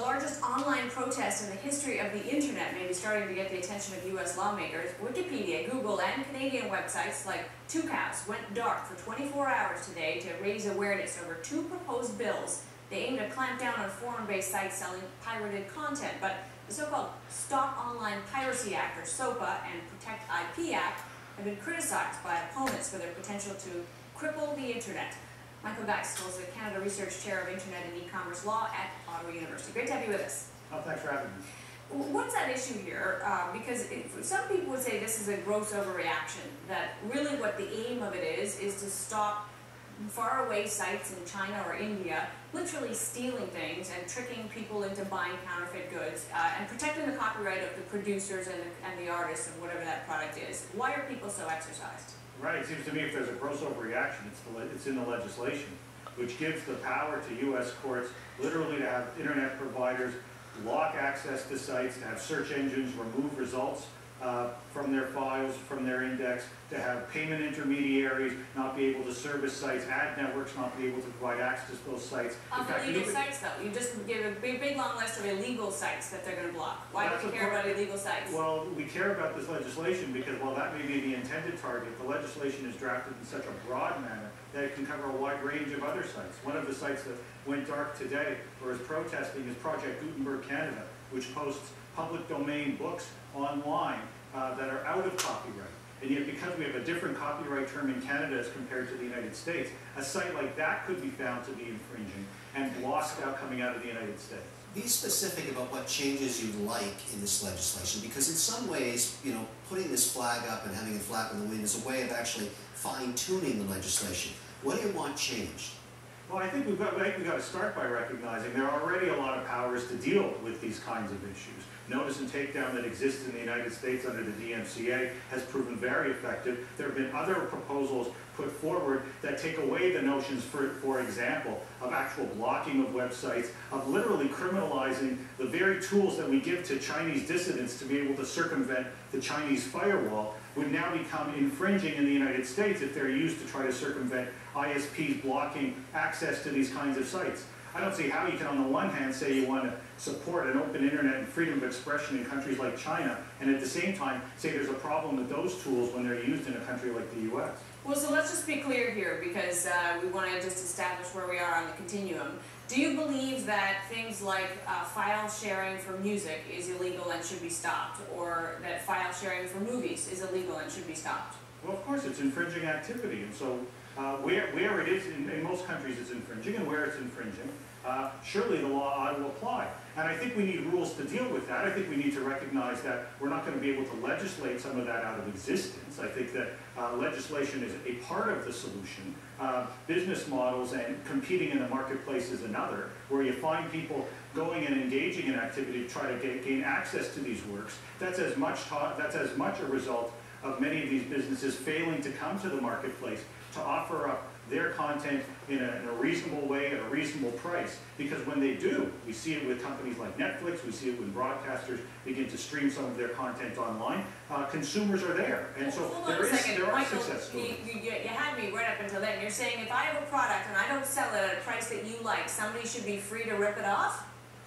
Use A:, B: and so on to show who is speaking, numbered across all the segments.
A: largest online protest in the history of the internet may be starting to get the attention of U.S. lawmakers. Wikipedia, Google, and Canadian websites like Two Cows went dark for 24 hours today to raise awareness over two proposed bills. They aim to clamp down on foreign-based sites selling pirated content, but the so-called Stop Online Piracy Act, or SOPA, and Protect IP Act have been criticized by opponents for their potential to cripple the internet. Michael Geist is the Canada Research Chair of Internet and E-commerce Law at Ottawa University. Great to have you with us.
B: Oh, thanks for having me.
A: What's that issue here? Because some people would say this is a gross overreaction, that really what the aim of it is to stop faraway sites in China or India literally stealing things and tricking people into buying counterfeit goods and protecting the copyright of the producers and the artists and whatever that product is. Why are people so exercised?
B: Right, it seems to me if there's a gross overreaction, it's in the legislation, which gives the power to U.S. courts literally to have internet providers lock access to sites, to have search engines remove results from their files, from their index, to have payment intermediaries not be able to service sites, ad networks not be able to provide access to those sites.
A: Illegal sites, though. You just give a big long list of illegal sites that they're going to block. Why do we care about illegal sites?
B: Well, we care about this legislation because while that may be the intended target, the legislation is drafted in such a broad manner that it can cover a wide range of other sites. One of the sites that went dark today or is protesting is Project Gutenberg Canada, which posts public domain books online that are out of copyright. And yet, because we have a different copyright term in Canada as compared to the United States, a site like that could be found to be infringing and blocked out coming out of the United States.
C: Be specific about what changes you like in this legislation, because in some ways, you know, putting this flag up and having it flap in the wind is a way of actually fine-tuning the legislation. What do you want changed?
B: Well, I think we've got to start by recognizing there are already a lot of powers to deal with these kinds of issues. Notice and takedown that exists in the United States under the DMCA has proven very effective. There have been other proposals put forward that take away the notions, for example, of actual blocking of websites, of literally criminalizing the very tools that we give to Chinese dissidents to be able to circumvent the Chinese firewall would now become infringing in the United States if they're used to try to circumvent ISPs blocking access to these kinds of sites. I don't see how you can, on the one hand, say you want to support an open internet and freedom of expression in countries like China, and at the same time say there's a problem with those tools when they're used in a country like the U.S.
A: Well, so let's just be clear here, because we want to just establish where we are on the continuum. Do you believe that things like file sharing for music is illegal and should be stopped, or that file sharing for movies is illegal and should be stopped?
B: Well, of course, it's infringing activity, and so where it is, in most countries it's infringing, and where it's infringing, surely the law ought to apply. And I think we need rules to deal with that. I think we need to recognize that we're not going to be able to legislate some of that out of existence. I think that legislation is a part of the solution. Business models and competing in the marketplace is another, where you find people going and engaging in activity to try to gain access to these works. That's as much a result of many of these businesses failing to come to the marketplace to offer up their content in a reasonable way at a reasonable price. Because when they do, we see it with companies like Netflix, we see it when broadcasters begin to stream some of their content online, consumers are there. And so there are success stories.
A: You had me right up until then. You're saying if I have a product and I don't sell it at a price that you like, somebody should be free to rip it off?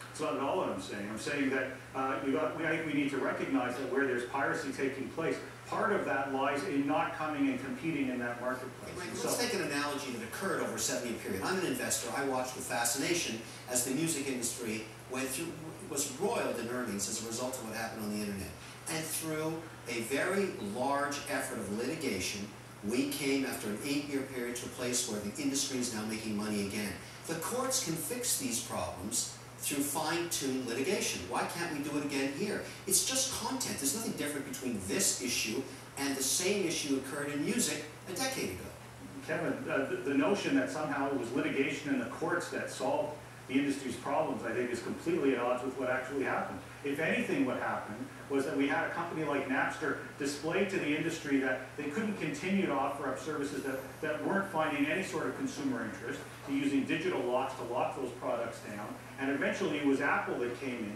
B: That's not at all what I'm saying. I'm saying that I think we need to recognize that where there's piracy taking place, part of that lies in not coming and competing in that marketplace.
C: Right, let's take an analogy that occurred over a 7-year period. I'm an investor. I watched with fascination as the music industry was roiled in earnings as a result of what happened on the internet. And through a very large effort of litigation, we came after an 8-year period to a place where the industry is now making money again. The courts can fix these problems through fine-tuned litigation. Why can't we do it again here? It's just content. There's nothing different between this issue and the same issue occurred in music a decade ago.
B: Kevin, the notion that somehow it was litigation in the courts that solved the industry's problems, I think, is completely at odds with what actually happened. If anything, what happened was that we had a company like Napster display to the industry that they couldn't continue to offer up services that weren't finding any sort of consumer interest, using digital locks to lock those products down. And eventually it was Apple that came in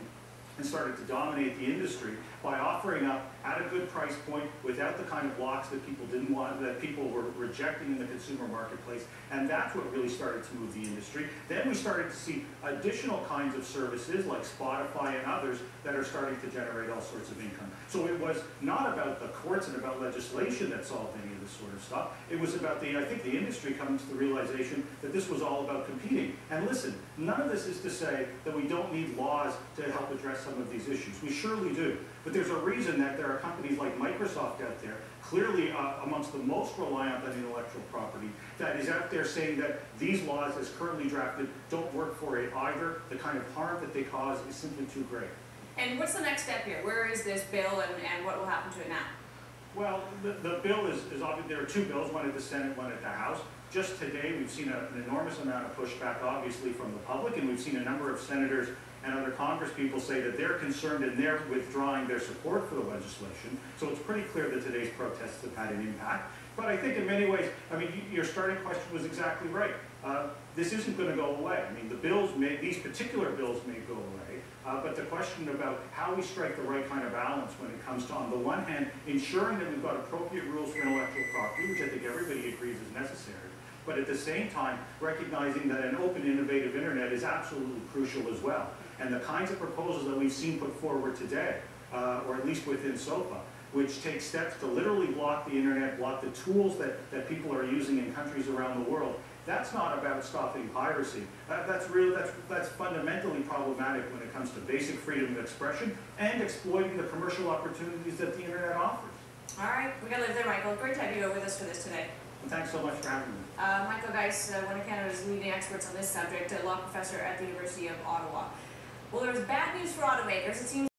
B: and started to dominate the industry by offering up at a good price point, without the kind of blocks that people didn't want, that people were rejecting in the consumer marketplace, and that's what really started to move the industry. Then we started to see additional kinds of services like Spotify and others that are starting to generate all sorts of income. So it was not about the courts and about legislation that solved any of this sort of stuff. It was about I think the industry coming to the realization that this was all about competing. And listen, none of this is to say that we don't need laws to help address some of these issues. We surely do. But there's a reason that there are companies like Microsoft out there, clearly amongst the most reliant on intellectual property, that is out there saying that these laws as currently drafted don't work for it either. The kind of harm that they cause is simply too great.
A: And what's the next step here? Where is this bill and what will happen to it now?
B: Well, the bill is obvious. There are two bills, one at the Senate, one at the House. Just today, we've seen an enormous amount of pushback, obviously, from the public, and we've seen a number of senators and other Congress people say that they're concerned and they're withdrawing their support for the legislation. So it's pretty clear that today's protests have had an impact. But I think in many ways, I mean, your starting question was exactly right. This isn't going to go away. I mean, these particular bills may go away, but the question about how we strike the right kind of balance when it comes to, on the one hand, ensuring that we've got appropriate rules for intellectual property, which I think everybody agrees is necessary, but at the same time, recognizing that an open, innovative internet is absolutely crucial as well. And the kinds of proposals that we've seen put forward today, or at least within SOPA, which take steps to literally block the internet, block the tools that people are using in countries around the world, that's not about stopping piracy. That's fundamentally problematic when it comes to basic freedom of expression and exploiting the commercial opportunities that the internet offers.
A: All right, we gotta leave there, Michael. Great to have you with us for this today.
B: And thanks so much for having me.
A: Michael Geist, one of Canada's leading experts on this subject, a law professor at the University of Ottawa. Well, there's bad news for automakers. It seems